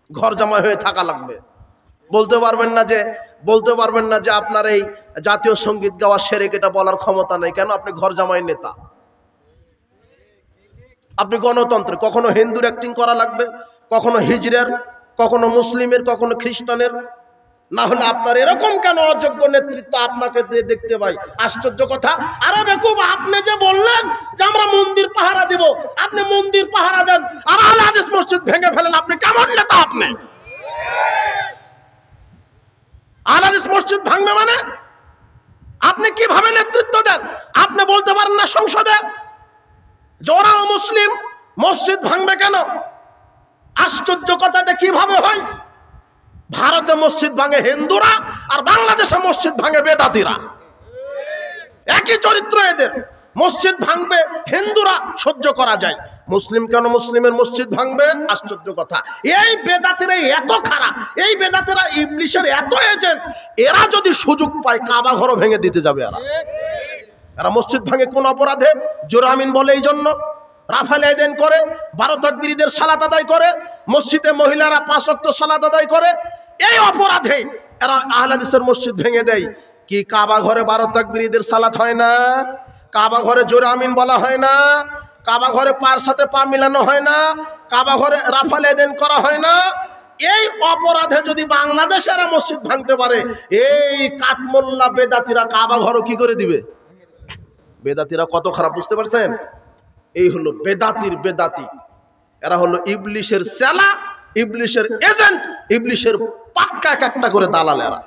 ঘর জামাই হয়ে থাকা লাগবে। বলতে পারবেন না যে আপনার এই জাতীয় সঙ্গীত গাওয়া শিরক, এটা বলার ক্ষমতা নেই। কেন? আপনি ঘর জামাই নেতা, আপনি গণতন্ত্রে। কখনো হিন্দুর অ্যাক্টিং করা লাগবে, কখনো হিজড়ের, কখনো মুসলিমের, কখনো খ্রিস্টানের। না হলে আপনার এরকম কেন অযোগ্য নেতৃত্ব আপনাকে দেখতে পাই? আশ্চর্য কথা। আরে বেকুব, আপনি যে বললেন যে আমরা মন্দির পাহারা দিব, আপনি মন্দির পাহারা দেন আর আহলে হাদিস মসজিদ ভেঙে ফেলেন। আপনি কেমন নেতা? আপনি আহলে হাদিস মসজিদ ভাঙবে মানে আপনি কিভাবে নেতৃত্ব দেন? আপনি বলতে পারেন না সংসদে জোরাও মুসলিম, মসজিদ ভাঙবে কেন? আশ্চর্য কথাটা কিভাবে হয়? ভারতে মসজিদ ভাঙে হিন্দুরা আর বাংলাদেশে মসজিদ ভাঙে বেদাতিরা। একই চরিত্র এদের। মসজিদ ভাঙবে হিন্দুরা, সহ্য করা যায়, মুসলিম কেন মুসলিমের মসজিদ ভাঙবে? আশ্চর্য কথা। এই বেদাতিরা এত খারাপ, এই বেদাতিরা ইবলিশের এত এজেন্ট, এরা যদি সুযোগ পায় কাবা ঘরও ভেঙে দিতে যাবে। এরা মসজিদ ভাঙে কোন অপরাধে? জোরে আমিন বলে এই জন্য। রাফাল আদান করে, 12 তাকবীরদের সালাত আদায় করে, মসজিদে মহিলারা 5 ওয়াক্ত সালাত আদায় করে। এই অপরাধে এরা আহলে হাদিসের মসজিদ ভেঙে দেয়। কি কাবা ঘরে 12 তাকবীরদের সালাত হয় না? কাবা ঘরে জোরে আমিন বলা হয় না? কাবা ঘরে পার সাথে পা মিলানো হয় না? কাবা ঘরে রাফাল আদান করা হয় না? এই অপরাধে যদি বাংলাদেশের মসজিদ ভাঙতে পারে, এই কাঠমোল্লা বেদাতিরা কাবা ঘরও কি করে দিবে? বেদাতিরা কত খারাপ বুঝতে পারছেন? এই হলো বেদাতির বেদাতি। এরা হলো ইবলিশের চেলা, ইবলিশের এজেন্ট, ইবলিশের পাক্কা এক একটা করে দালাল এরা।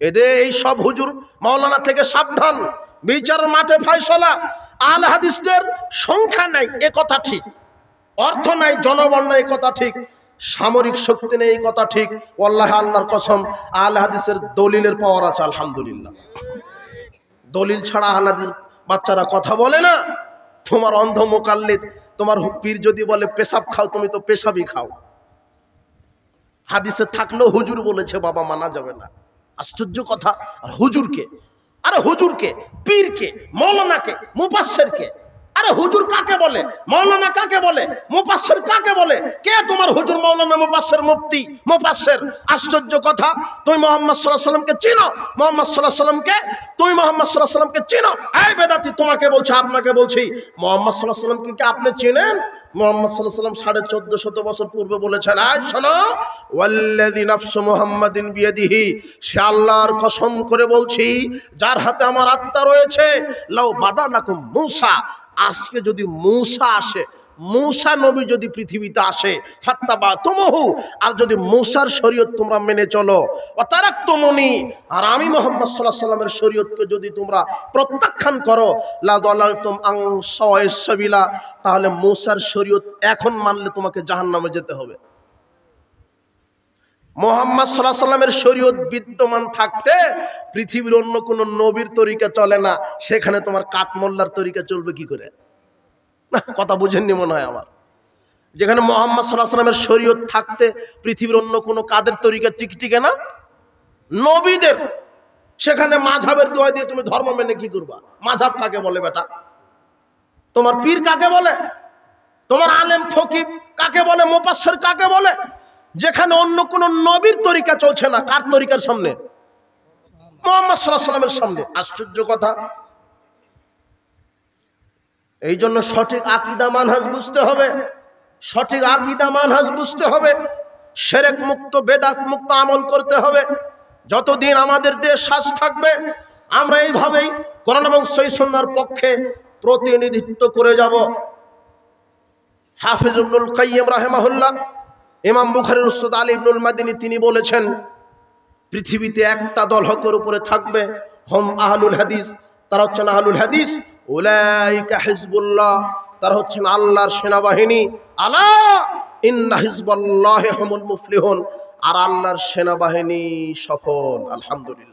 এদের এই সব হুজুর মাওলানা থেকে সাবধান। বিচারের মাঠে ফয়সালা। আহলে হাদিসদের সংখ্যা নাই এ কথা ঠিক, অর্থ নাই, জনবল নাই এ কথা ঠিক, সামরিক শক্তি নেই এই কথা ঠিক। ওয়াল্লাহি আল্লাহর কসম, আহলে হাদিসের দলিলের পাওয়ার আছে আলহামদুলিল্লাহ। দলিল ছাড়া আহলে হাদিস বাচ্চারা কথা বলে না। তোমার অন্ধ মুকাল্লিদ, তোমার পীর যদি বলে পেশাব খাও, তুমি তো পেশাবই খাও। হাদিসে থাকলেও হুজুর বলেছে বাবা, মানা যাবে না। আশ্চর্য কথা। আর হুজুরকে, আরে হুজুরকে, পীরকে, মৌলানাকে, মুফাসসিরকে, আরে হুজুর কাকে বলে, মৌলানা কাকে বলে, মুফাসসির কাকে বলে? কে তোমার হুজুর, মৌলানা, মুফাসসির, মুফতি, মুফাসসির? আশ্চর্য কথা। তুমি মুহাম্মদ সাল্লাল্লাহু আলাইহি ওয়াসাল্লামকে চিনো? মুহাম্মদ সাল্লাল্লাহু আলাইহি ওয়াসাল্লামকে, তুমি মুহাম্মদ সাল্লাল্লাহু আলাইহি ওয়াসাল্লামকে চিনো? এই বেদাতি, তোমাকে বলছি, আপনাকে বলছি, মুহাম্মদ সাল্লাল্লাহু আলাইহি ওয়াসাল্লামকে কি আপনি চিনেন? মুহাম্মদ সাল্লাল্লাহু আলাইহি ওয়াসাল্লাম 1450 বছর পূর্বে বলেছেন, আয় শোনো, ওয়াল্লাযী নাফসু মুহাম্মাদিন বিয়াদিহি, সে আল্লাহর কসম করে বলছি যার হাতে আমার আত্মা রয়েছে, লাউ বাদালাকুম মূসা, আজকে যদি মূসা আসে, মূসা নবী যদি পৃথিবীতে আসে, ফাত্তাবাতুমুহু, আর যদি মূসার শরীয়ত তোমরা মেনে চলো, ওয়া তারাকতুমুনি, আর আমি মুহাম্মদ সাল্লাল্লাহু আলাইহি ওয়াসাল্লামের শরীয়তকে যদি তোমরা প্রত্যাখ্যান করো, লা দালালতুম আন সাওয়াইস সাবিলা, তাহলে মূসার শরীয়ত এখন মানলে তোমাকে জাহান্নামে যেতে হবে। মুহাম্মদ সাল্লাল্লাহু আলাইহি ওয়াসাল্লামের শরীয়ত বিদ্যমান থাকতে পৃথিবীর অন্য কোন নবীর তরিকা চলে না, সেখানে তোমার কাঠমোল্লার তরিকা চলবে কি করে? কথা বুঝেননি মনে হয় আমার। যেখানে মুহাম্মদ সাল্লাল্লাহু আলাইহি ওয়াসাল্লামের শরীয়ত থাকতে পৃথিবীর অন্য কোন কাদের তরিকা টিকে না? নবীদের। সেখানে মাযহাবের দোয়া দিয়ে তুমি ধর্ম মেনে কি করবা? মাযহাব কাকে বলে বেটা? তোমার পীর কাকে বলে? তোমার আলেম ফকিহ কাকে বলে? মুফাসসির কাকে বলে? যেখানে অন্য কোন নবীর তরিকা চলছে না, কার তরিকার সামনে? মুহাম্মদ সাল্লাল্লাহু আলাইহি ওয়াসাল্লামের সামনে। আশ্চর্য কথা। এই জন্য সঠিক আকীদা মানহাজ বুঝতে হবে, সঠিক আকীদা মানহাজ বুঝতে হবে, শিরক মুক্ত, বেদাত মুক্ত আমল করতে হবে। যতদিন আমাদের দেশ শ্বাস থাকবে আমরা এইভাবেই কোরআন এবং সহিহ সুন্নাহর পক্ষে প্রতিনিধিত্ব করে যাব। হাফিজ ইবনুল কাইয়্যিম রাহিমাহুল্লাহ, ইমাম বুখারীর উস্তাদ আলী ইবনুল মাদিনী, তিনি বলেছেন পৃথিবীতে একটা দল হকের উপরে থাকবে, হুম আহলুল হাদিস, তারা হচ্ছেন আহলুল হাদিস, উলাইকা হিজবুল্লাহ, তারা হচ্ছেন আল্লাহর সেনাবাহিনী। আলা ইন্না হিজবাল্লাহি হুমুল মুফলিহুন, আর আল্লাহর সেনাবাহিনী সফল। আলহামদুলিল্লাহ।